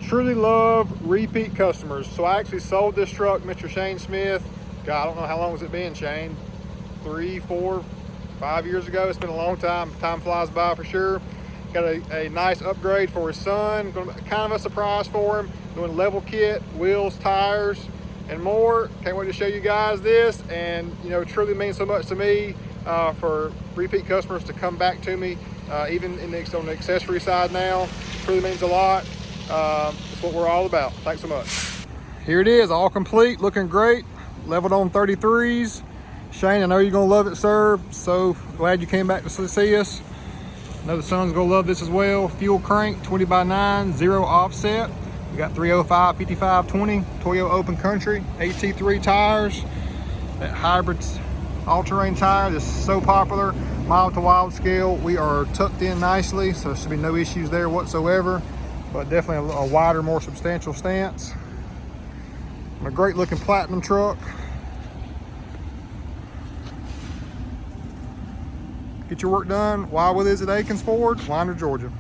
truly love repeat customers. So I actually sold this truck, Mr. Shane Smith. God, I don't know how long has it been, Shane? 3, 4, 5 years ago. It's been a long time. Time flies by for sure. Got a nice upgrade for his son. Kind of a surprise for him. Doing level kit, wheels, tires, and more. Can't wait to show you guys this. And you know, it truly means so much to me for repeat customers to come back to me, even on the accessory side now. It really means a lot. That's what we're all about. Thanks so much. Here it is, all complete, looking great. Leveled on 33s. Shane, I know you're gonna love it, sir. So glad you came back to see us. I know the son's gonna love this as well. Fuel crank, 20x9, 0 offset. We got 305 5520 Toyo Open Country, AT3 tires. That hybrid all-terrain tire is so popular. Mild to wild scale. We are tucked in nicely, so there should be no issues there whatsoever. But definitely a wider, more substantial stance. And a great looking platinum truck. Get your work done. Willies at Akins Ford, Winder, Georgia.